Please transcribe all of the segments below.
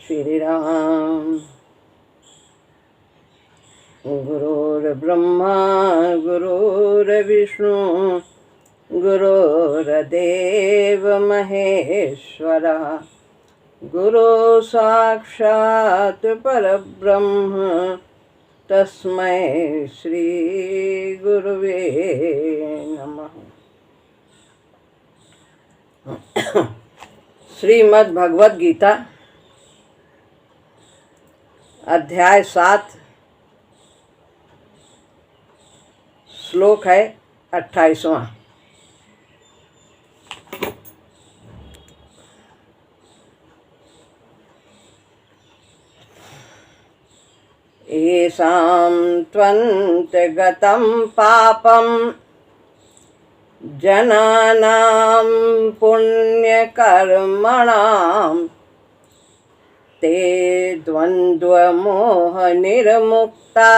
श्री राम। गुरुर्ब्रह्मा गुरुर्विष्णु गुरुर्देव महेश्वरा, गुरु साक्षात् परब्रह्म तस्मै श्री गुरुवे नमः। श्रीमद् भगवद गीता अध्याय 7 श्लोक है 28वां। येषां त्वन्तगतं पापं जनानां पुण्यकर्मणां ते द्वन्द्वमोहनिर्मुक्ता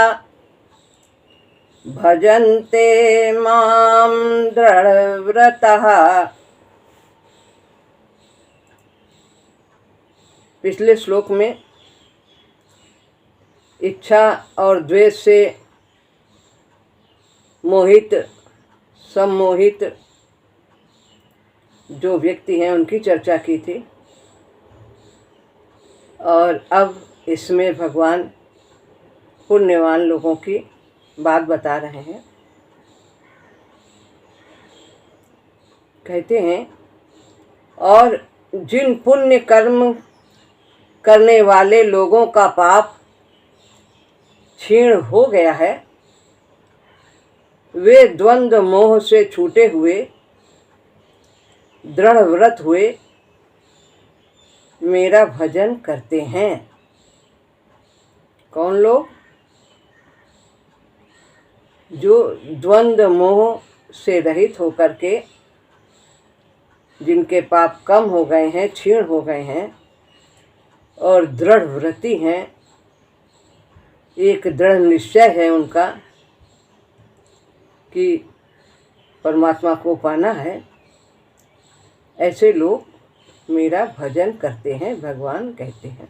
भजन्ते मां दृढव्रतः। पिछले श्लोक में इच्छा और द्वेष से मोहित सम्मोहित जो व्यक्ति हैं उनकी चर्चा की थी, और अब इसमें भगवान पुण्यवान लोगों की बात बता रहे हैं। कहते हैं, और जिन पुण्य कर्म करने वाले लोगों का पाप क्षीण हो गया है, वे द्वंद्व मोह से छूटे हुए दृढ़ व्रत हुए मेरा भजन करते हैं। कौन लोग? जो द्वंद्व मोह से रहित होकर के, जिनके पाप कम हो गए हैं, क्षीण हो गए हैं और दृढ़ व्रती हैं, एक दृढ़ निश्चय है उनका कि परमात्मा को पाना है, ऐसे लोग मेरा भजन करते हैं, भगवान कहते हैं।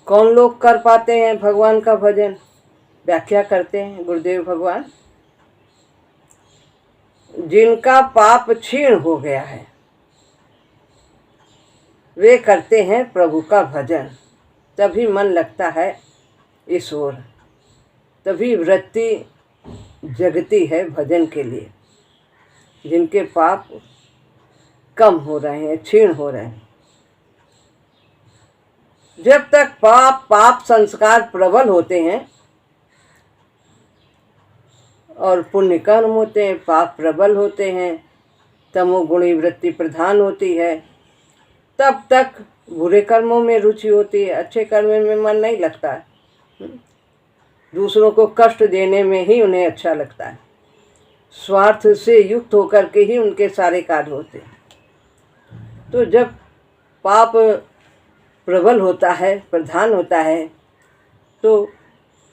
कौन लोग कर पाते हैं भगवान का भजन? व्याख्या करते हैं गुरुदेव भगवान, जिनका पाप क्षीण हो गया है वे करते हैं प्रभु का भजन, तभी मन लगता है इस ओर, तभी वृत्ति जगती है भजन के लिए। जिनके पाप कम हो रहे हैं, क्षीण हो रहे हैं, जब तक पाप संस्कार प्रबल होते हैं और पुण्य कर्म होते हैं, पाप प्रबल होते हैं, तमोगुणी वृत्ति प्रधान होती है, तब तक बुरे कर्मों में रुचि होती है, अच्छे कर्मों में मन नहीं लगता है। दूसरों को कष्ट देने में ही उन्हें अच्छा लगता है, स्वार्थ से युक्त होकर के ही उनके सारे कार्य होते हैं। तो जब पाप प्रबल होता है, प्रधान होता है, तो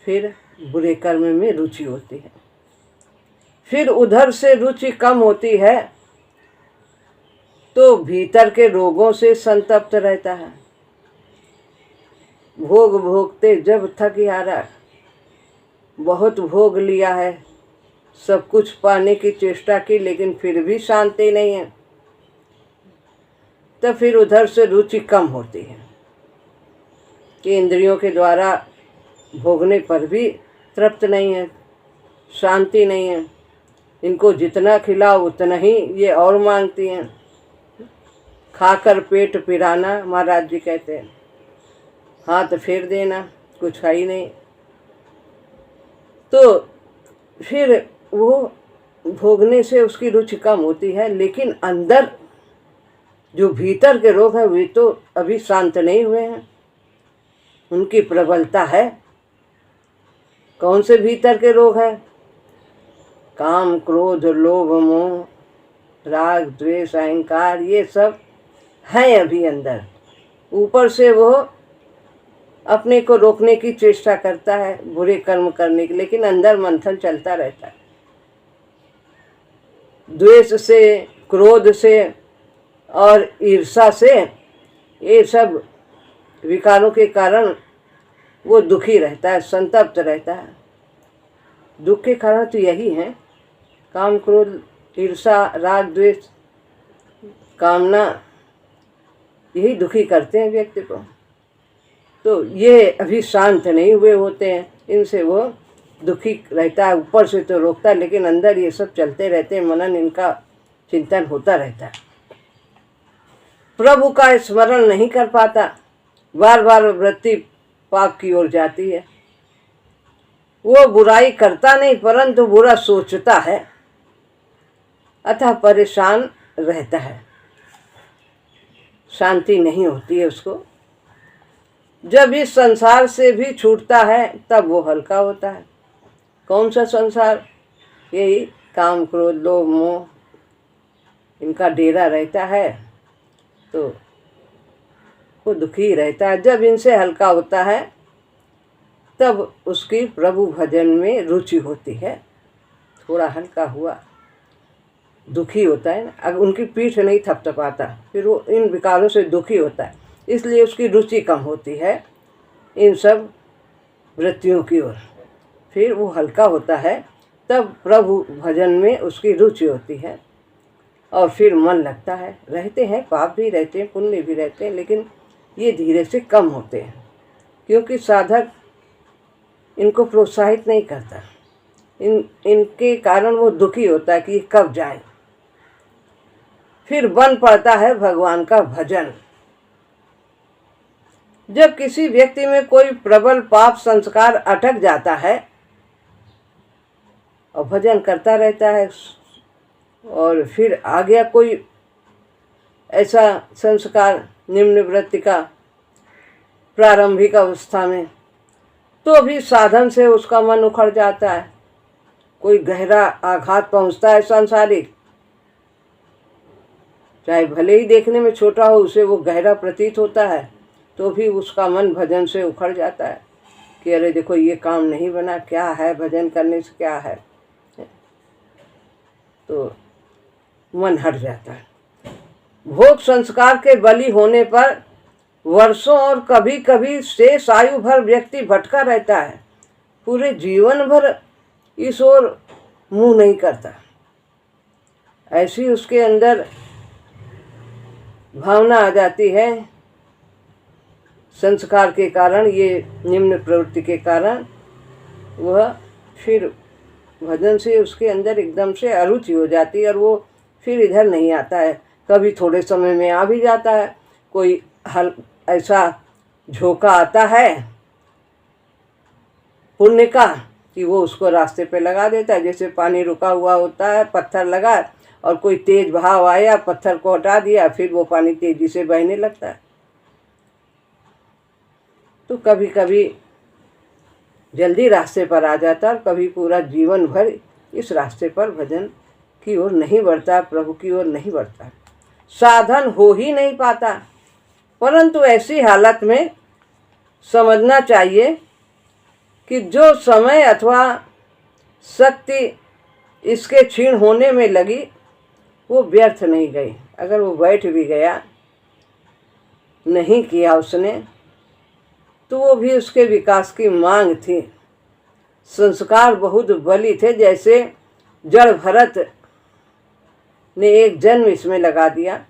फिर बुरे कर्म में रुचि होती है। फिर उधर से रुचि कम होती है तो भीतर के रोगों से संतप्त रहता है। भोग भोगते जब थक हारा, बहुत भोग लिया है, सब कुछ पाने की चेष्टा की, लेकिन फिर भी शांति नहीं है, तब फिर उधर से रुचि कम होती है कि इंद्रियों के द्वारा भोगने पर भी तृप्त नहीं है, शांति नहीं है। इनको जितना खिलाओ उतना ही ये और मांगती हैं। खाकर पेट पिराना, महाराज जी कहते हैं, हाथ फेर देना, कुछ है ही नहीं। तो फिर वो भोगने से उसकी रुचि कम होती है, लेकिन अंदर जो भीतर के रोग हैं वे तो अभी शांत नहीं हुए हैं, उनकी प्रबलता है। कौन से भीतर के रोग हैं? काम क्रोध लोभ मोह राग द्वेष अहंकार, ये सब हैं अभी अंदर। ऊपर से वो अपने को रोकने की चेष्टा करता है बुरे कर्म करने की, लेकिन अंदर मंथन चलता रहता है। द्वेष से, क्रोध से और ईर्ष्या से ये सब विकारों के कारण वो दुखी रहता है, संतप्त रहता है। दुख के कारण तो यही है, काम, क्रोध, ईर्षा, राग, द्वेष, कामना, यही दुखी करते हैं व्यक्ति को। तो ये अभी शांत नहीं हुए होते हैं, इनसे वो दुखी रहता है। ऊपर से तो रोकता है, लेकिन अंदर ये सब चलते रहते हैं, मनन, इनका चिंतन होता रहता है। प्रभु का स्मरण नहीं कर पाता, बार बार वृत्ति पाप की ओर जाती है। वो बुराई करता नहीं, परंतु बुरा सोचता है, अतः परेशान रहता है, शांति नहीं होती है उसको। जब इस संसार से भी छूटता है तब वो हल्का होता है। कौन सा संसार? यही काम, क्रोध, लोभ, मोह, इनका डेरा रहता है, तो वो दुखी रहता है। जब इनसे हल्का होता है तब उसकी प्रभु भजन में रुचि होती है। थोड़ा हल्का हुआ, दुखी होता है ना, अब उनकी पीठ नहीं थपथपाता, फिर वो इन विकारों से दुखी होता है, इसलिए उसकी रुचि कम होती है इन सब वृत्तियों की ओर। फिर वो हल्का होता है, तब प्रभु भजन में उसकी रुचि होती है और फिर मन लगता है। रहते हैं, पाप भी रहते हैं, पुण्य भी रहते हैं, लेकिन ये धीरे से कम होते हैं, क्योंकि साधक इनको प्रोत्साहित नहीं करता। इनके कारण वो दुखी होता है कि ये कब जाए। फिर बन पड़ता है भगवान का भजन। जब किसी व्यक्ति में कोई प्रबल पाप संस्कार अटक जाता है और भजन करता रहता है, और फिर आ गया कोई ऐसा संस्कार निम्न वृत्ति का प्रारंभिक अवस्था में, तो भी साधन से उसका मन उखड़ जाता है। कोई गहरा आघात पहुंचता है सांसारिक, चाहे भले ही देखने में छोटा हो, उसे वो गहरा प्रतीत होता है, तो भी उसका मन भजन से उखड़ जाता है कि अरे देखो ये काम नहीं बना, क्या है भजन करने से, क्या है, तो मन हट जाता है। भोग संस्कार के बलि होने पर वर्षों और कभी कभी शेष आयु भर व्यक्ति भटका रहता है, पूरे जीवन भर इस ओर मुंह नहीं करता। ऐसी उसके अंदर भावना आ जाती है संस्कार के कारण, ये निम्न प्रवृत्ति के कारण। वह फिर भजन से उसके अंदर एकदम से अरुचि हो जाती है और वो फिर इधर नहीं आता है। कभी थोड़े समय में आ भी जाता है, कोई ऐसा झोंका आता है पुण्य का कि वो उसको रास्ते पे लगा देता है। जैसे पानी रुका हुआ होता है, पत्थर लगा और कोई तेज बहाव आया, पत्थर को हटा दिया, फिर वो पानी तेजी से बहने लगता है। तो कभी कभी जल्दी रास्ते पर आ जाता, और कभी पूरा जीवन भर इस रास्ते पर भजन की ओर नहीं बढ़ता, प्रभु की ओर नहीं बढ़ता, साधन हो ही नहीं पाता। परंतु ऐसी हालत में समझना चाहिए कि जो समय अथवा शक्ति इसके क्षीण होने में लगी वो व्यर्थ नहीं गई। अगर वो बैठ भी गया, नहीं किया उसने, तो वो भी उसके विकास की मांग थी। संस्कार बहुत बली थे। जैसे जड़ भरत ने एक जन्म इसमें लगा दिया,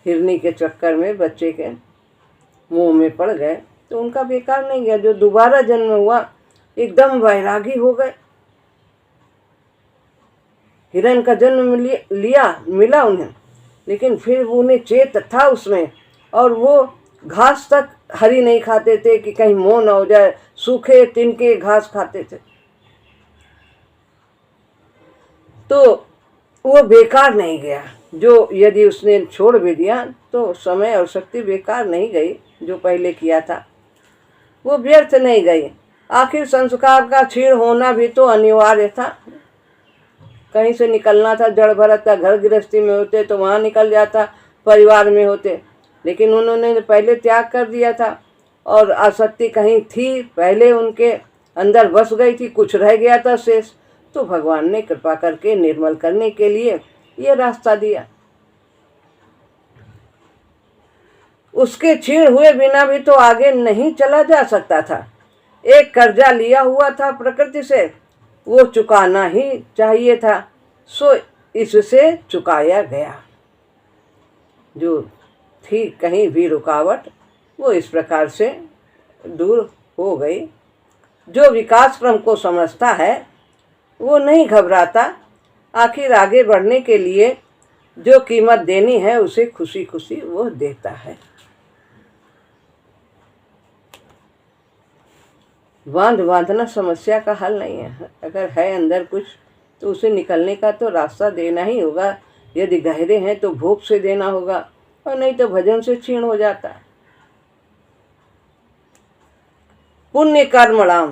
हिरनी के चक्कर में बच्चे के मुंह में पड़ गए, तो उनका बेकार नहीं गया। जो दोबारा जन्म हुआ एकदम वैरागी हो गए। हिरण का जन्म मिला उन्हें, लेकिन फिर उन्हें चेत था उसमें, और वो घास तक हरी नहीं खाते थे कि कहीं मोह न हो जाए, सूखे तिनके घास खाते थे। तो वो बेकार नहीं गया। जो यदि उसने छोड़ भी दिया तो समय और शक्ति बेकार नहीं गई, जो पहले किया था वो व्यर्थ नहीं गई। आखिर संस्कार का क्षीण होना भी तो अनिवार्य था। कहीं से निकलना था, जड़ भरत था, घर गृहस्थी में होते तो वहाँ निकल जाता, परिवार में होते, लेकिन उन्होंने पहले त्याग कर दिया था। और आसक्ति कहीं थी, पहले उनके अंदर बस गई थी, कुछ रह गया था शेष, तो भगवान ने कृपा करके निर्मल करने के लिए ये रास्ता दिया। उसके छीण हुए बिना भी तो आगे नहीं चला जा सकता था। एक कर्जा लिया हुआ था प्रकृति से, वो चुकाना ही चाहिए था, सो इससे चुकाया गया। जो थी कहीं भी रुकावट वो इस प्रकार से दूर हो गई। जो विकास क्रम को समझता है वो नहीं घबराता, आखिर आगे बढ़ने के लिए जो कीमत देनी है उसे खुशी खुशी वो देता है। बांधना समस्या का हल नहीं है। अगर है अंदर कुछ तो उसे निकलने का तो रास्ता देना ही होगा। यदि गहरे हैं तो भोग से देना होगा, और नहीं तो भजन से क्षीण हो जाता है। पुण्य कर्मणाम,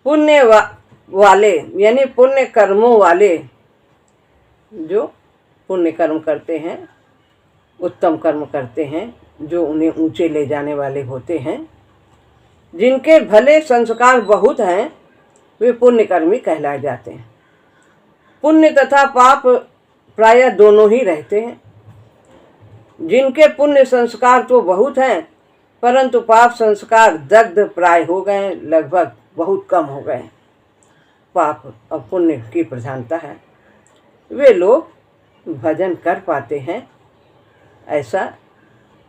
पुण्य वाले यानी पुण्य कर्मों वाले, जो पुण्य कर्म करते हैं, उत्तम कर्म करते हैं, जो उन्हें ऊंचे ले जाने वाले होते हैं, जिनके भले संस्कार बहुत हैं, वे पुण्य कर्मी कहलाए जाते हैं। पुण्य तथा पाप प्रायः दोनों ही रहते हैं। जिनके पुण्य संस्कार तो बहुत हैं, परंतु पाप संस्कार दग्ध प्राय हो गए, लगभग बहुत कम हो गए। पाप और पुण्य की प्रधानता है। वे लोग भजन कर पाते हैं, ऐसा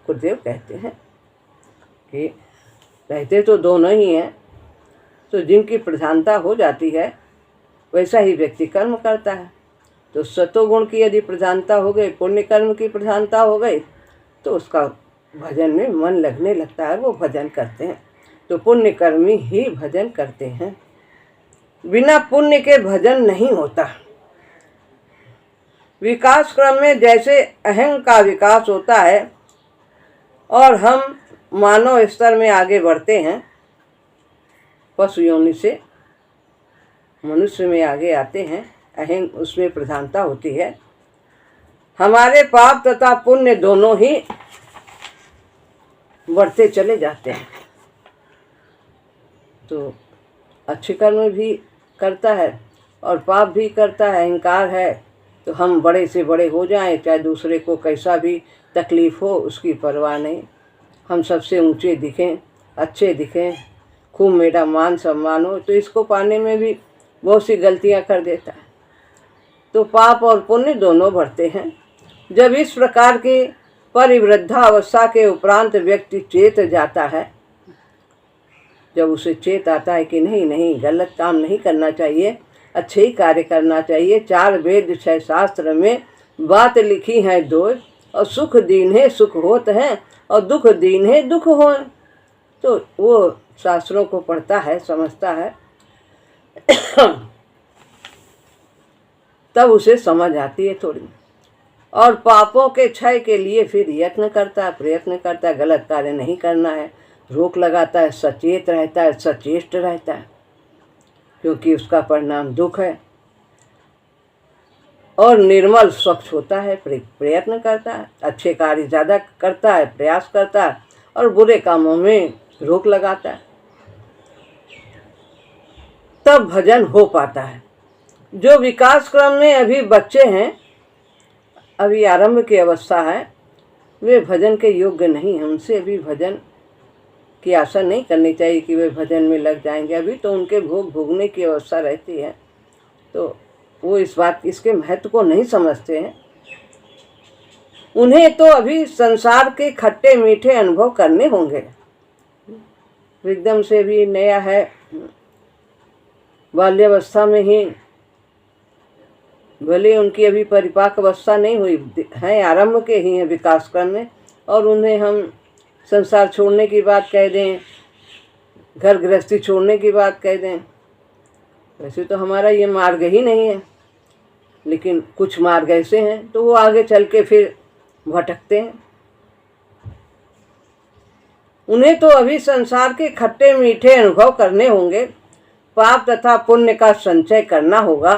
गुरुदेव कहते हैं कि रहते तो दोनों ही हैं। तो जिनकी प्रधानता हो जाती है वैसा ही व्यक्ति कर्म करता है। तो सतोगुण की यदि प्रधानता हो गई, पुण्य कर्म की प्रधानता हो गई, तो उसका भजन में मन लगने लगता है, वो भजन करते हैं। तो पुण्य कर्मी ही भजन करते हैं। बिना पुण्य के भजन नहीं होता। विकास क्रम में जैसे अहंग का विकास होता है और हम मानव स्तर में आगे बढ़ते हैं, पशु योनि से मनुष्य में आगे आते हैं, अहंग उसमें प्रधानता होती है। हमारे पाप तथा पुण्य दोनों ही बढ़ते चले जाते हैं। तो अच्छे कर्म भी करता है और पाप भी करता है। अहंकार है तो हम बड़े से बड़े हो जाएं, चाहे दूसरे को कैसा भी तकलीफ हो उसकी परवाह नहीं। हम सबसे ऊंचे दिखें, अच्छे दिखें, खूब मेरा मान सम्मान हो, तो इसको पाने में भी बहुत सी गलतियां कर देता है। तो पाप और पुण्य दोनों बढ़ते हैं। जब इस प्रकार की परिवृद्धावस्था के उपरांत व्यक्ति चेत जाता है, जब उसे चेत आता है कि नहीं गलत काम नहीं करना चाहिए, अच्छे ही कार्य करना चाहिए, 4 वेद 6 शास्त्र में बात लिखी है 2, और सुख दीन है सुख होत है, और दुख दीन है दुख हो। तो वो शास्त्रों को पढ़ता है, समझता है, तब उसे समझ आती है थोड़ी। और पापों के क्षय के लिए फिर यत्न करता है, प्रयत्न करता है, गलत कार्य नहीं करना है, रोक लगाता है, सचेत रहता है, सचेष्ट रहता है, क्योंकि उसका परिणाम दुख है। और निर्मल स्वच्छ होता है, प्रयत्न करता है, अच्छे कार्य ज़्यादा करता है, प्रयास करता है, और बुरे कामों में रोक लगाता है, तब भजन हो पाता है। जो विकास क्रम में अभी बच्चे हैं, अभी आरंभ की अवस्था है, वे भजन के योग्य नहीं हैं। उनसे अभी भजन की आशा नहीं करनी चाहिए कि वे भजन में लग जाएंगे। अभी तो उनके भोग भोगने की अवस्था रहती है, तो वो इसके महत्व को नहीं समझते हैं। उन्हें तो अभी संसार के खट्टे मीठे अनुभव करने होंगे। एकदम से भी नया है, बाल्यावस्था में ही, भले उनकी अभी परिपाक अवस्था नहीं हुई है, आरंभ के ही हैं विकास क्रम में, और उन्हें हम संसार छोड़ने की बात कह दें, घर गृहस्थी छोड़ने की बात कह दें, वैसे तो हमारा ये मार्ग ही नहीं है। लेकिन कुछ मार्ग ऐसे हैं तो वो आगे चल के फिर भटकते हैं। उन्हें तो अभी संसार के खट्टे मीठे अनुभव करने होंगे, पाप तथा पुण्य का संचय करना होगा,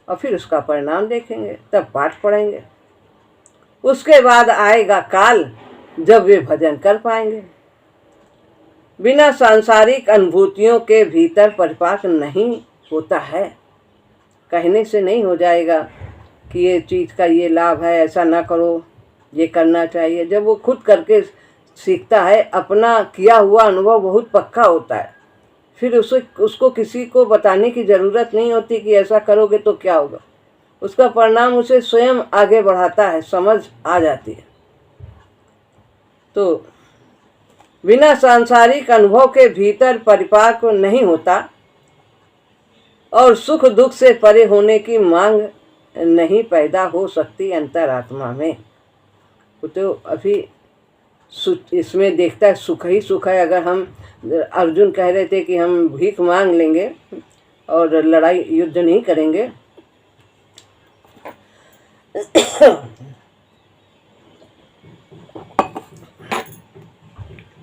और फिर उसका परिणाम देखेंगे, तब पाठ पढ़ेंगे। उसके बाद आएगा काल जब वे भजन कर पाएंगे। बिना सांसारिक अनुभूतियों के भीतर परिपाक नहीं होता है। कहने से नहीं हो जाएगा कि ये चीज़ का ये लाभ है, ऐसा ना करो, ये करना चाहिए। जब वो खुद करके सीखता है, अपना किया हुआ अनुभव बहुत पक्का होता है, फिर उसको किसी को बताने की ज़रूरत नहीं होती कि ऐसा करोगे तो क्या होगा। उसका परिणाम उसे स्वयं आगे बढ़ाता है, समझ आ जाती है। तो बिना सांसारिक अनुभव के भीतर परिपाक नहीं होता और सुख दुख से परे होने की मांग नहीं पैदा हो सकती अंतरात्मा में। तो अभी इसमें देखता है सुख ही सुख है। अगर हम, अर्जुन कह रहे थे कि हम भीख मांग लेंगे और लड़ाई युद्ध नहीं करेंगे,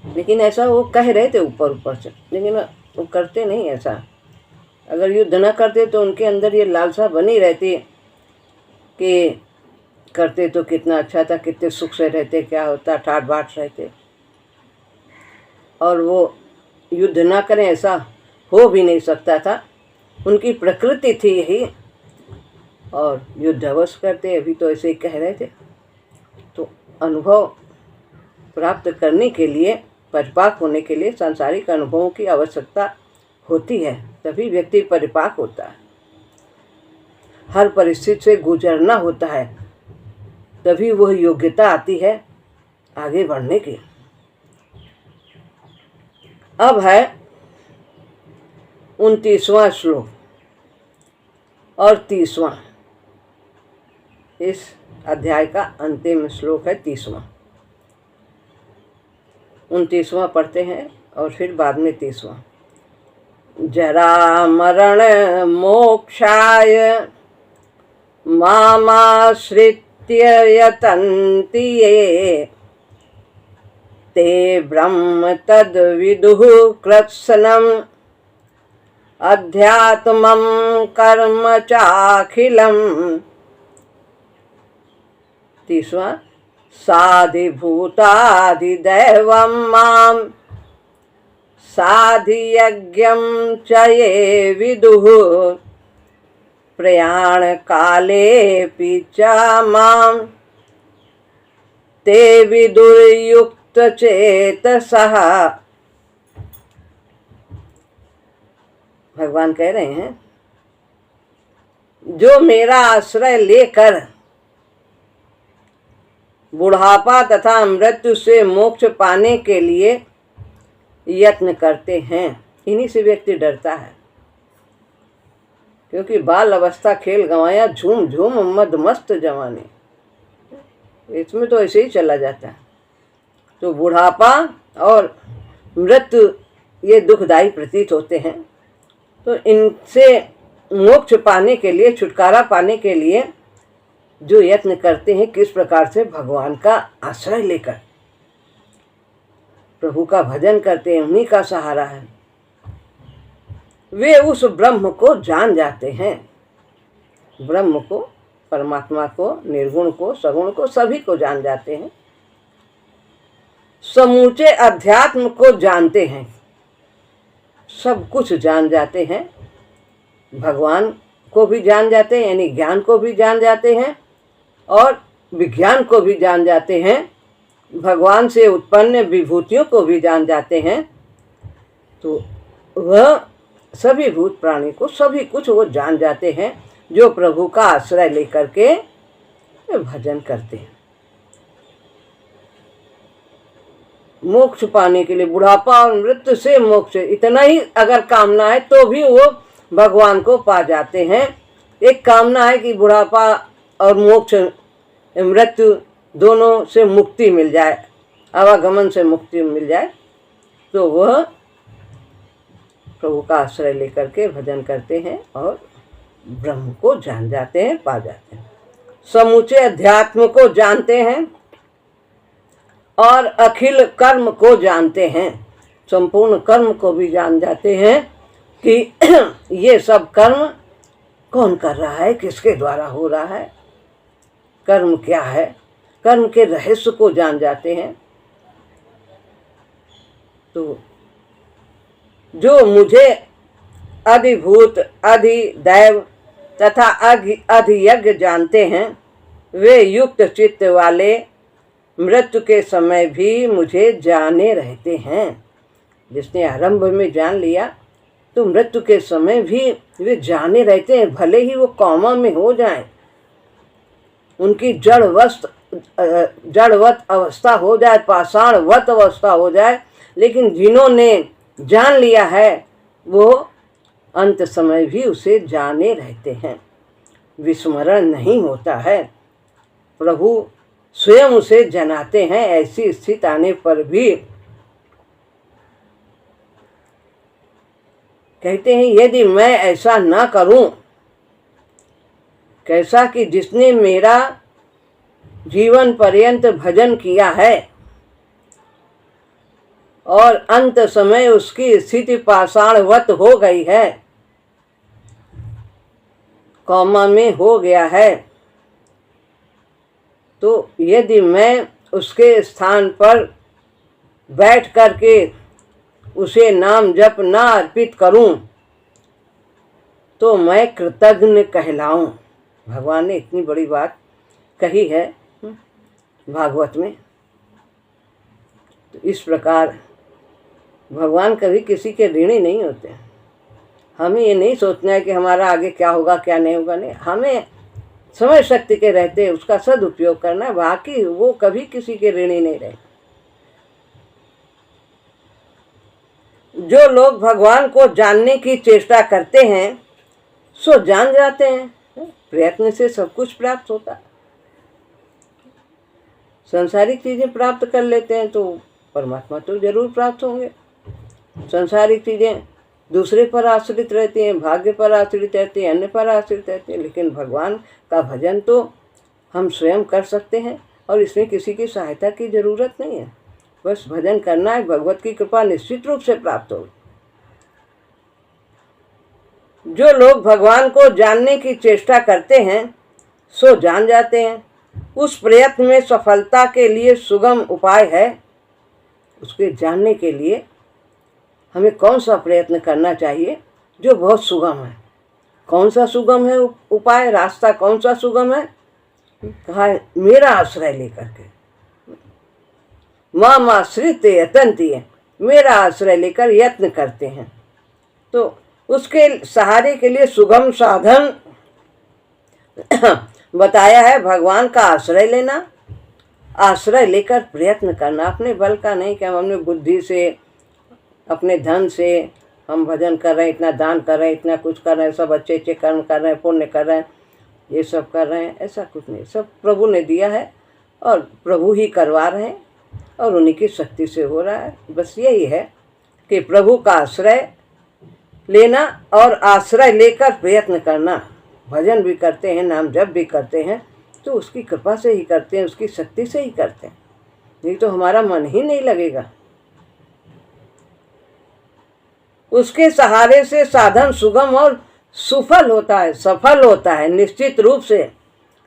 लेकिन ऐसा वो कह रहे थे ऊपर ऊपर से, लेकिन वो करते नहीं ऐसा। अगर युद्ध न करते तो उनके अंदर ये लालसा बनी रहती कि करते तो कितना अच्छा था, कितने सुख से रहते, क्या होता, ठाट बाट रहते। और वो युद्ध ना करें ऐसा हो भी नहीं सकता था, उनकी प्रकृति थी यही, और युद्ध अवश्य करते। अभी तो ऐसे ही कह रहे थे। तो अनुभव प्राप्त करने के लिए, परिपाक होने के लिए सांसारिक अनुभवों की आवश्यकता होती है, तभी व्यक्ति परिपाक होता है। हर परिस्थिति से गुजरना होता है, तभी वह योग्यता आती है आगे बढ़ने की। अब है 29वां श्लोक और 30वां, इस अध्याय का अंतिम श्लोक है 30वां। 29वां पढ़ते हैं और फिर बाद में 30वां। जरा मरण मोक्षाय मामाश्रित्य यतन्ति ये, ते ब्रह्म तद विदुः कृत्स्नम् अध्यात्मं कर्म चाखिलम्। 30वां। साधिभूतादिदैवं मां साधियज्ञं च ये विदुः, प्रयाण कालेऽपि च मां ते विदुर्युक्त चेतसः। भगवान कह रहे हैं, जो मेरा आश्रय लेकर बुढ़ापा तथा मृत्यु से मोक्ष पाने के लिए यत्न करते हैं, इन्हीं से व्यक्ति डरता है। क्योंकि बाल अवस्था खेल गंवाया, झूम झूम मद मस्त जवानी, इसमें तो ऐसे ही चला जाता है। तो बुढ़ापा और मृत्यु ये दुखदायी प्रतीत होते हैं। तो इनसे मोक्ष पाने के लिए, छुटकारा पाने के लिए जो यत्न करते हैं, किस प्रकार से भगवान का आश्रय लेकर प्रभु का भजन करते हैं, उन्हीं का सहारा है, वे उस ब्रह्म को जान जाते हैं। ब्रह्म को, परमात्मा को, निर्गुण को, सगुण को, सभी को जान जाते हैं। समूचे अध्यात्म को जानते हैं, सब कुछ जान जाते हैं। भगवान को भी जान जाते हैं, यानी ज्ञान को भी जान जाते हैं, और विज्ञान को भी जान जाते हैं। भगवान से उत्पन्न विभूतियों को भी जान जाते हैं। तो वह सभी भूत प्राणी को, सभी कुछ वो जान जाते हैं, जो प्रभु का आश्रय लेकर के भजन करते हैं। मोक्ष पाने के लिए, बुढ़ापा और मृत्यु से मोक्ष, इतना ही अगर कामना है तो भी वो भगवान को पा जाते हैं। एक कामना है कि बुढ़ापा और मोक्ष, मृत्यु दोनों से मुक्ति मिल जाए, आवागमन से मुक्ति मिल जाए, तो वह प्रभु का आश्रय लेकर के भजन करते हैं और ब्रह्म को जान जाते हैं, पा जाते हैं। समूचे अध्यात्म को जानते हैं और अखिल कर्म को जानते हैं, संपूर्ण कर्म को भी जान जाते हैं कि ये सब कर्म कौन कर रहा है, किसके द्वारा हो रहा है, कर्म क्या है, कर्म के रहस्य को जान जाते हैं। तो जो मुझे अधिभूत, अधिदैव तथा अधियज्ञ जानते हैं, वे युक्त चित्त वाले मृत्यु के समय भी मुझे जाने रहते हैं। जिसने आरंभ में जान लिया तो मृत्यु के समय भी वे जाने रहते हैं, भले ही वो कौमा में हो जाएं, उनकी जड़वत अवस्था हो जाए, पाषाणवत अवस्था हो जाए, लेकिन जिन्होंने जान लिया है वो अंत समय भी उसे जाने रहते हैं, विस्मरण नहीं होता है। प्रभु स्वयं उसे जनाते हैं। ऐसी स्थिति आने पर भी कहते हैं, यदि मैं ऐसा ना करूं, कैसा कि जिसने मेरा जीवन पर्यंत भजन किया है और अंत समय उसकी स्थिति पाषाणवत हो गई है, कौमा में हो गया है, तो यदि मैं उसके स्थान पर बैठ करके उसे नाम जप ना अर्पित करूं तो मैं कृतज्ञ कहलाऊं। भगवान ने इतनी बड़ी बात कही है भागवत में। तो इस प्रकार भगवान कभी किसी के ऋणी नहीं होते। हमें ये नहीं सोचना है कि हमारा आगे क्या होगा क्या नहीं होगा, नहीं, हमें समय शक्ति के रहते उसका सदुपयोग करना है, बाकी वो कभी किसी के ऋणी नहीं रहे। जो लोग भगवान को जानने की चेष्टा करते हैं सो जान जाते हैं। प्रयत्न से सब कुछ प्राप्त होता है। संसारिक चीजें प्राप्त कर लेते हैं तो परमात्मा तो जरूर प्राप्त होंगे। संसारिक चीजें दूसरे पर आश्रित रहती हैं, भाग्य पर आश्रित रहती हैं, अन्य पर आश्रित रहती हैं, लेकिन भगवान का भजन तो हम स्वयं कर सकते हैं और इसमें किसी की सहायता की जरूरत नहीं है। बस भजन करना है, भगवत की कृपा निश्चित रूप से प्राप्त होगी। जो लोग भगवान को जानने की चेष्टा करते हैं सो जान जाते हैं। उस प्रयत्न में सफलता के लिए सुगम उपाय है। उसके जानने के लिए हमें कौन सा प्रयत्न करना चाहिए जो बहुत सुगम है। कौन सा सुगम है उपाय, रास्ता कौन सा सुगम है? कहा है, मेरा आश्रय लेकर के, माम आश्रित यतन्ति, मेरा आश्रय लेकर यत्न करते हैं। तो उसके सहारे के लिए सुगम साधन बताया है, भगवान का आश्रय लेना, आश्रय लेकर प्रयत्न करना, अपने बल का नहीं कि हम अपने बुद्धि से अपने धन से हम भजन कर रहे हैं, इतना दान कर रहे हैं, इतना कुछ कर रहे हैं, सब अच्छे अच्छे कर्म कर रहे हैं, पुण्य कर रहे हैं, ये सब कर रहे हैं, ऐसा कुछ नहीं। सब प्रभु ने दिया है और प्रभु ही करवा रहे हैं और उन्हीं की शक्ति से हो रहा है। बस यही है कि प्रभु का आश्रय लेना और आश्रय लेकर प्रयत्न करना। भजन भी करते हैं, नाम जप भी करते हैं तो उसकी कृपा से ही करते हैं, उसकी शक्ति से ही करते हैं, नहीं तो हमारा मन ही नहीं लगेगा। उसके सहारे से साधन सुगम और सुफल होता है, सफल होता है निश्चित रूप से,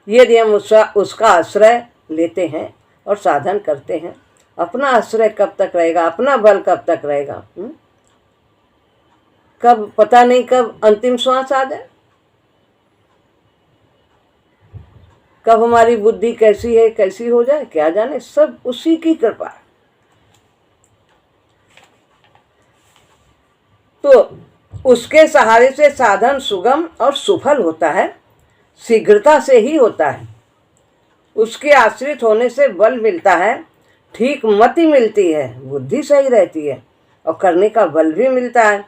यदि हम उसका आश्रय लेते हैं और साधन करते हैं। अपना आश्रय कब तक रहेगा, अपना बल कब तक रहेगा? कब पता नहीं, कब अंतिम श्वास आ जाए, कब हमारी बुद्धि कैसी है कैसी हो जाए, क्या जाने। सब उसी की कृपा। तो उसके सहारे से साधन सुगम और सुफल होता है, शीघ्रता से ही होता है। उसके आश्रित होने से बल मिलता है, ठीक मति मिलती है, बुद्धि सही रहती है और करने का बल भी मिलता है,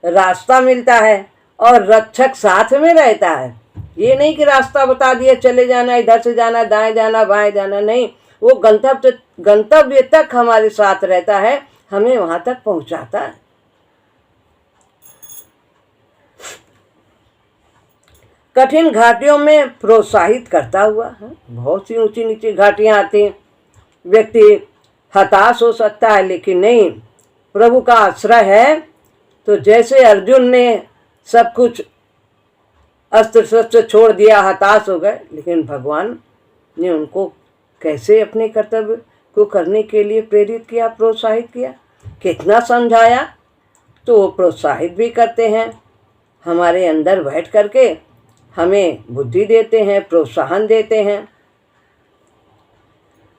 रास्ता मिलता है और रक्षक साथ में रहता है। ये नहीं कि रास्ता बता दिया चले जाना, इधर से जाना, दाएं जाना, बाएं जाना, नहीं, वो गंतव्य तक हमारे साथ रहता है, हमें वहां तक पहुंचाता है। कठिन घाटियों में प्रोत्साहित करता हुआ, बहुत सी ऊंची नीची घाटियां आती हैं, व्यक्ति हताश हो सकता है, लेकिन नहीं, प्रभु का आश्रय है तो जैसे अर्जुन ने सब कुछ अस्त्र शस्त्र छोड़ दिया, हताश हो गए, लेकिन भगवान ने उनको कैसे अपने कर्तव्य को करने के लिए प्रेरित किया, प्रोत्साहित किया, कितना समझाया, तो वो प्रोत्साहित भी करते हैं, हमारे अंदर बैठ करके हमें बुद्धि देते हैं, प्रोत्साहन देते हैं।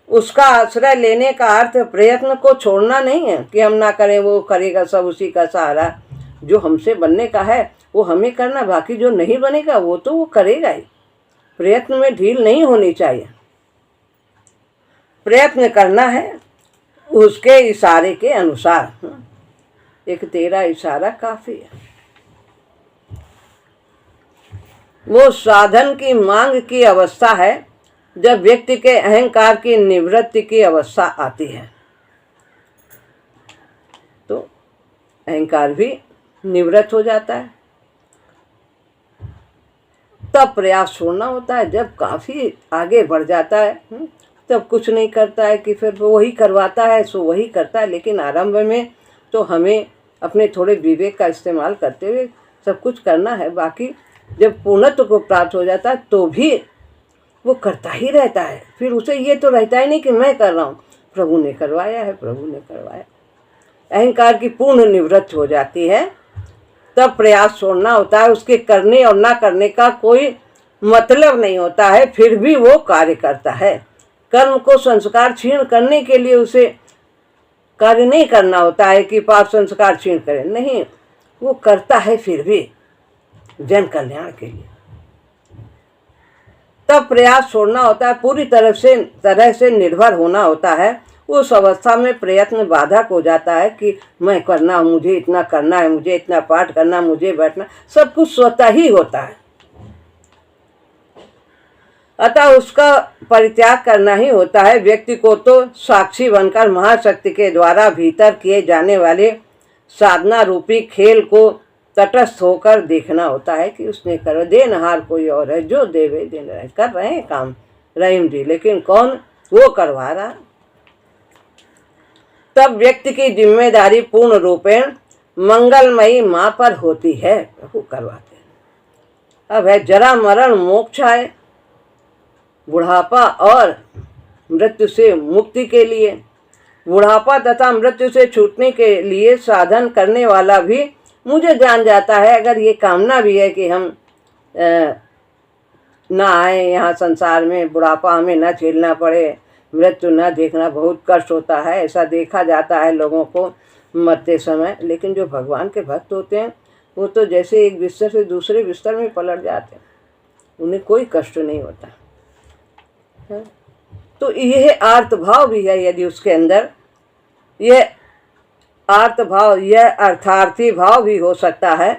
उसका आश्रय लेने का अर्थ प्रयत्न को छोड़ना नहीं है कि हम ना करें, वो करेगा, सब उसी का सहारा। जो हमसे बनने का है वो हमें करना, बाकी जो नहीं बनेगा वो तो वो करेगा ही। प्रयत्न में ढील नहीं होनी चाहिए, प्रयत्न करना है उसके इशारे के अनुसार। एक तेरा इशारा काफी है। वो साधन की मांग की अवस्था है जब व्यक्ति के अहंकार की निवृत्ति की अवस्था आती है, तो अहंकार भी निवृत्त हो जाता है। तब प्रयास छोड़ना होता है। जब काफी आगे बढ़ जाता है तब कुछ नहीं करता है कि फिर वही करवाता है सो वही करता है। लेकिन आरंभ में तो हमें अपने थोड़े विवेक का इस्तेमाल करते हुए सब कुछ करना है। बाकी जब पूर्णत्व को प्राप्त हो जाता है तो भी वो करता ही रहता है। फिर उसे ये तो रहता ही नहीं कि मैं कर रहा हूँ, प्रभु ने करवाया है, प्रभु ने करवाया। अहंकार की पूर्ण निवृत्ति हो जाती है, तब प्रयास छोड़ना होता है। उसके करने और ना करने का कोई मतलब नहीं होता है, फिर भी वो कार्य करता है। कर्म को संस्कार क्षीण करने के लिए उसे कार्य नहीं करना होता है कि पाप संस्कार क्षीण करे, नहीं, वो करता है फिर भी जन कल्याण के लिए। तब प्रयास छोड़ना होता है, पूरी तरह से निर्भर होना होता है। उस अवस्था में प्रयत्न बाधक हो जाता है कि मैं करना, मुझे इतना करना है, मुझे इतना पाठ करना, मुझे बैठना, सब कुछ स्वतः ही होता है। अतः उसका परित्याग करना ही होता है। व्यक्ति को तो साक्षी बनकर महाशक्ति के द्वारा भीतर किए जाने वाले साधना रूपी खेल को तटस्थ होकर देखना होता है कि उसने करो, देनहार कोई और है, जो देवे दिन रहे, कर रहे हैं काम रहीम जी, लेकिन कौन वो करवा रहा। तब व्यक्ति की जिम्मेदारी पूर्ण रूपेण मंगलमयी माँ पर होती है, प्रभु करवाते हैं। अब है जरा मरण मोक्ष है, बुढ़ापा और मृत्यु से मुक्ति के लिए। बुढ़ापा तथा मृत्यु से छूटने के लिए साधन करने वाला भी मुझे जान जाता है, अगर ये कामना भी है कि हम ना आए यहाँ संसार में, बुढ़ापा हमें ना झेलना पड़े, मृत्यु ना देखना, बहुत कष्ट होता है, ऐसा देखा जाता है लोगों को मरते समय। लेकिन जो भगवान के भक्त होते हैं वो तो जैसे एक बिस्तर से दूसरे बिस्तर में पलट जाते हैं, उन्हें कोई कष्ट नहीं होता। तो यह आर्त भाव भी है, यदि उसके अंदर यह आर्त भाव, यह अर्थार्थी भाव भी हो सकता है,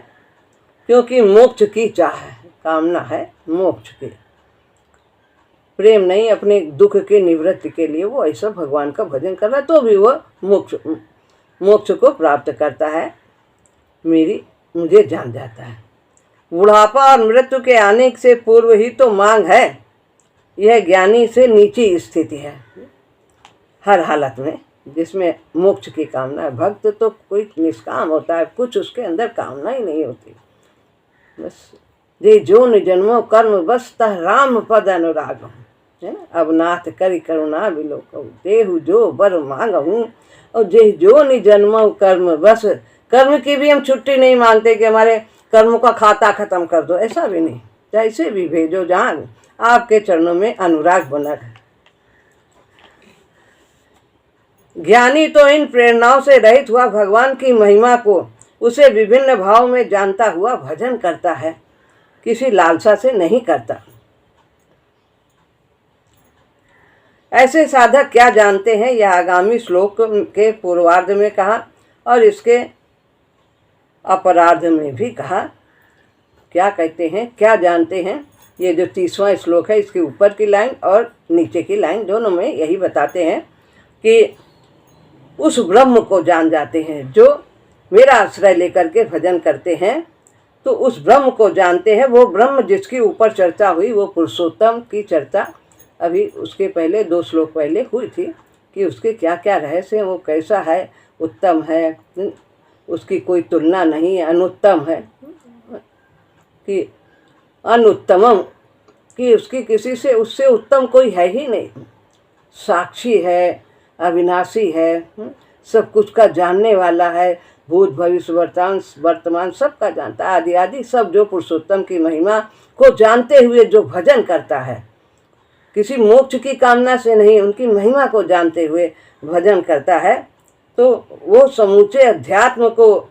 क्योंकि मोक्ष की चाह है, कामना है मोक्ष की, प्रेम नहीं अपने दुख के निवृत्ति के लिए वो ऐसा भगवान का भजन कर रहा है, तो भी वह मोक्ष को प्राप्त करता है। मुझे जान जाता है। बुढ़ापा और मृत्यु के आने से पूर्व ही तो मांग है, यह ज्ञानी से नीची स्थिति है हर हालत में, जिसमें मोक्ष की कामना है। भक्त तो कोई निष्काम होता है, कुछ उसके अंदर कामना ही नहीं होती, बस जे जो न जन्मो कर्म बस तह राम पद अनुराग, है ना। अब नाथ करी करुणा बिलो कहूँ, देहु जो बर मांग हूँ, और जे जो न जन्मो कर्म बस। कर्म की भी हम छुट्टी नहीं मांगते कि हमारे कर्मों का खाता खत्म कर दो, ऐसा भी नहीं। जैसे भी भेजो, जहाँ आपके चरणों में अनुराग बना है। ज्ञानी तो इन प्रेरणाओं से रहित हुआ भगवान की महिमा को उसे विभिन्न भाव में जानता हुआ भजन करता है, किसी लालसा से नहीं करता। ऐसे साधक क्या जानते हैं, यह आगामी श्लोक के पूर्वार्ध में कहा और इसके अपरार्ध में भी कहा। क्या कहते हैं, क्या जानते हैं, ये जो 30वां श्लोक है इसके ऊपर की लाइन और नीचे की लाइन दोनों में यही बताते हैं कि उस ब्रह्म को जान जाते हैं जो मेरा आश्रय लेकर के भजन करते हैं, तो उस ब्रह्म को जानते हैं। वो ब्रह्म जिसकी ऊपर चर्चा हुई, वो पुरुषोत्तम की चर्चा अभी उसके पहले 2 श्लोक पहले हुई थी कि उसके क्या क्या रहस्य हैं, वो कैसा है, उत्तम है, उसकी कोई तुलना नहीं है, अनुत्तम है कि अनुत्तमम, कि उसकी किसी से उससे उत्तम कोई है ही नहीं, साक्षी है, अविनाशी है, सब कुछ का जानने वाला है, भूत भविष्य वर्तमान सब का जानता है, आदि आदि सब। जो पुरुषोत्तम की महिमा को जानते हुए जो भजन करता है किसी मोक्ष की कामना से नहीं, उनकी महिमा को जानते हुए भजन करता है तो वो समूचे अध्यात्म को,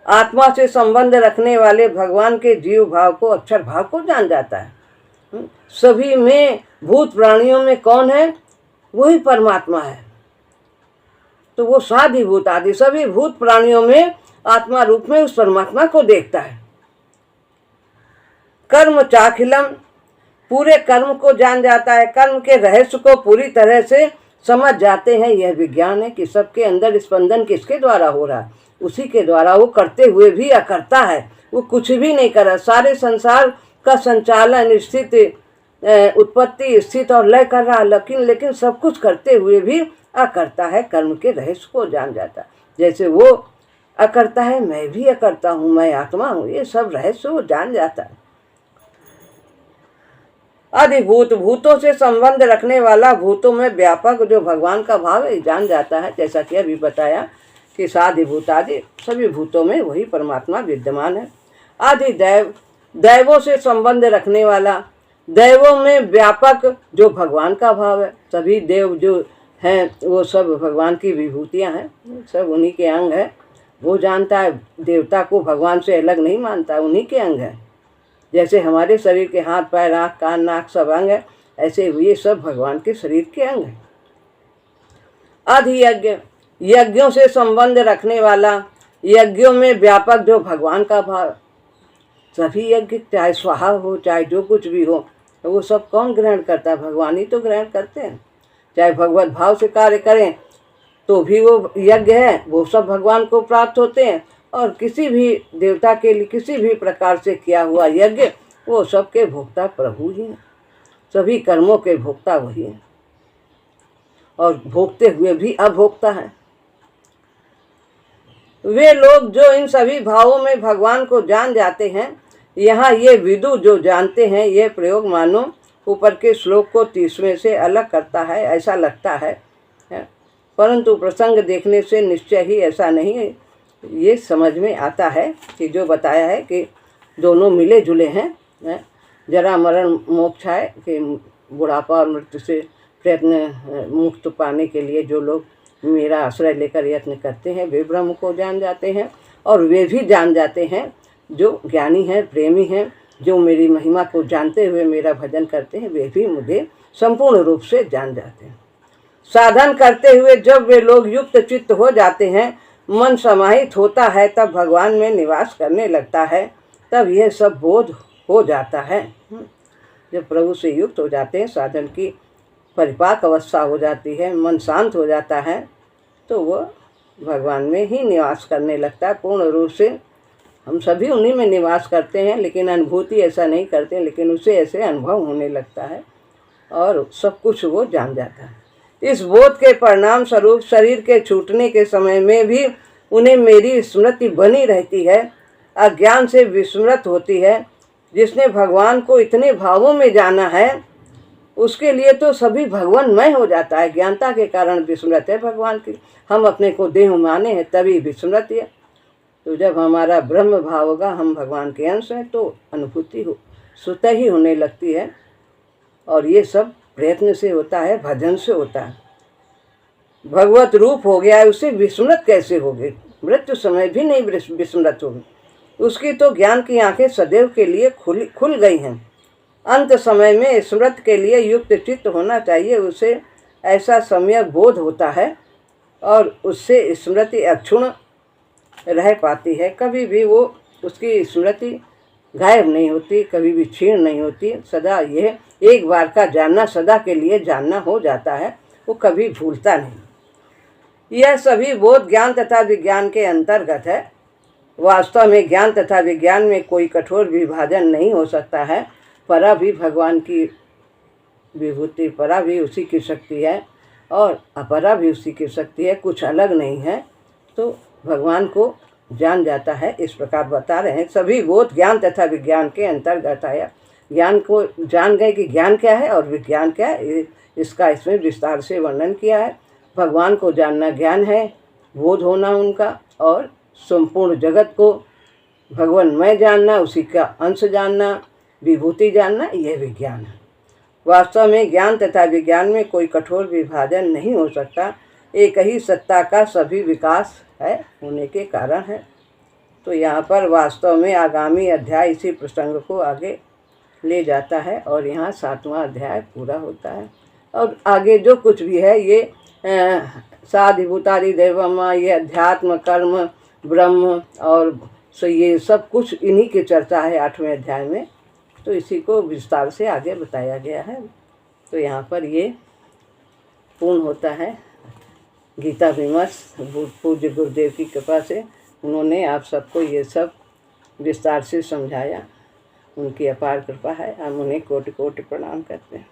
आत्मा से संबंध रखने वाले भगवान के जीव भाव को, अक्षर भाव को जान जाता है। सभी में, भूत प्राणियों में कौन है? वही परमात्मा है। तो वो साधिभूत आदि सभी भूत प्राणियों में आत्मा रूप में उस परमात्मा को देखता है। कर्म चाखिलम, पूरे कर्म को जान जाता है, कर्म के रहस्य को पूरी तरह से समझ जाते हैं। यह विज्ञान है कि सबके अंदर स्पंदन किसके द्वारा हो रहा है, उसी के द्वारा। वो करते हुए भी अकर्ता है, वो कुछ भी नहीं कर रहा। सारे संसार का संचालन, स्थिति, उत्पत्ति, स्थिति और लय कर रहा, लेकिन सब कुछ करते हुए भी अकर्ता है। कर्म के रहस्य को जान जाता है। जैसे वो अकर्ता है, मैं भी अकर्ता हूँ, मैं आत्मा हूँ, ये सब रहस्य वो जान जाता है। अधिभूत, भूतों से संबंध रखने वाला, भूतों में व्यापक जो भगवान का भाव है जान जाता है। जैसा कि अभी बताया कि साधिभूत आदि सभी भूतों में वही परमात्मा विद्यमान है। अधिदैव, दैवों से संबंध रखने वाला, दैवों में व्यापक जो भगवान का भाव है। सभी देव जो हैं वो सब भगवान की विभूतियां हैं, सब उन्हीं के अंग है। वो जानता है, देवता को भगवान से अलग नहीं मानता, उन्हीं के अंग है। जैसे हमारे शरीर के हाथ पैर आँख कान नाक सब अंग है, ऐसे ये सब भगवान के शरीर के अंग है। अधियज्ञ, यज्ञों से संबंध रखने वाला, यज्ञों में व्यापक जो भगवान का भाव। सभी यज्ञ, चाहे स्वाहा हो चाहे जो कुछ भी हो, वो सब कौन ग्रहण करता है? भगवान ही तो ग्रहण करते हैं। चाहे भगवत भाव से कार्य करें तो भी वो यज्ञ है, वो सब भगवान को प्राप्त होते हैं। और किसी भी देवता के लिए किसी भी प्रकार से किया हुआ यज्ञ, वो सबके भोक्ता प्रभु ही हैं। सभी कर्मों के भोक्ता वही हैं और भोगते हुए भी अभोक्ता हैं। वे लोग जो इन सभी भावों में भगवान को जान जाते हैं, यहाँ ये विदु जो जानते हैं, ये प्रयोग मानो ऊपर के श्लोक को 30वें से अलग करता है, ऐसा लगता है। परंतु प्रसंग देखने से निश्चय ही ऐसा नहीं है। ये समझ में आता है कि जो बताया है कि दोनों मिले जुले हैं। जरा मरण मोक्ष है कि बुढ़ापा और मृत्यु से प्रयत्न मुक्त पाने के लिए जो लोग मेरा आश्रय लेकर यत्न करते हैं, वे ब्रह्म को जान जाते हैं। और वे भी जान जाते हैं जो ज्ञानी हैं, प्रेमी हैं, जो मेरी महिमा को जानते हुए मेरा भजन करते हैं, वे भी मुझे संपूर्ण रूप से जान जाते हैं। साधन करते हुए जब वे लोग युक्त चित्त हो जाते हैं, मन समाहित होता है, तब भगवान में निवास करने लगता है, तब यह सब बोध हो जाता है। जब प्रभु से युक्त हो जाते हैं, साधन की परिपाक अवस्था हो जाती है, मन शांत हो जाता है, तो वह भगवान में ही निवास करने लगता है पूर्ण रूप से। हम सभी उन्हीं में निवास करते हैं, लेकिन अनुभूति ऐसा नहीं करते, लेकिन उसे ऐसे अनुभव होने लगता है और सब कुछ वो जान जाता है। इस बोध के परिणाम स्वरूप शरीर के छूटने के समय में भी उन्हें मेरी स्मृति बनी रहती है, अज्ञान से विस्मृत होती है। जिसने भगवान को इतने भावों में जाना है, उसके लिए तो सभी भगवानमय हो जाता है। ज्ञानता के कारण विस्मृत है भगवान की। हम अपने को देह माने हैं तभी विस्मृत है। तो जब हमारा ब्रह्म भाव होगा, हम भगवान के अंश हैं, तो अनुभूति हो स्वतः ही होने लगती है। और ये सब प्रयत्न से होता है, भजन से होता है। भगवत रूप हो गया है, उसे विस्मृत कैसे होगी? मृत्यु समय भी नहीं विस्मृत होगी। उसकी तो ज्ञान की आंखें सदैव के लिए खुल गई हैं। अंत समय में स्मृत के लिए युक्त चित्त होना चाहिए। उसे ऐसा सम्यक बोध होता है और उससे स्मृति अक्षुण्ण रह पाती है। कभी भी वो उसकी स्मृति गायब नहीं होती, कभी भी क्षीण नहीं होती। सदा यह एक बार का जानना सदा के लिए जानना हो जाता है, वो कभी भूलता नहीं। यह सभी बोध ज्ञान तथा विज्ञान के अंतर्गत है। वास्तव में ज्ञान तथा विज्ञान में कोई कठोर विभाजन नहीं हो सकता है। परा भी भगवान की विभूति, परा भी उसी की शक्ति है और अपरा भी उसी की शक्ति है, कुछ अलग नहीं है। तो भगवान को जान जाता है, इस प्रकार बता रहे हैं। सभी बोध ज्ञान तथा विज्ञान के अंतर्गत आया। ज्ञान को जान गए कि ज्ञान क्या है और विज्ञान क्या है, इसका इसमें विस्तार से वर्णन किया है। भगवान को जानना ज्ञान है, बोध होना उनका, और संपूर्ण जगत को भगवानमय जानना, उसी का अंश जानना, विभूति जानना, यह विज्ञान है। वास्तव में ज्ञान तथा विज्ञान में कोई कठोर विभाजन नहीं हो सकता, एक ही सत्ता का सभी विकास है होने के कारण है। तो यहाँ पर वास्तव में आगामी अध्याय इसी प्रसंग को आगे ले जाता है और यहाँ 7वां अध्याय पूरा होता है। और आगे जो कुछ भी है ये साधिभूतादि देवमा, ये अध्यात्म, कर्म, ब्रह्म और ये सब कुछ इन्हीं की चर्चा है 8वें अध्याय में। तो इसी को विस्तार से आगे बताया गया है। तो यहाँ पर ये पूर्ण होता है गीता विमर्श। पूज्य गुरुदेव की कृपा से उन्होंने आप सबको ये सब विस्तार से समझाया। उनकी अपार कृपा है। हम उन्हें कोटि कोटि प्रणाम करते हैं।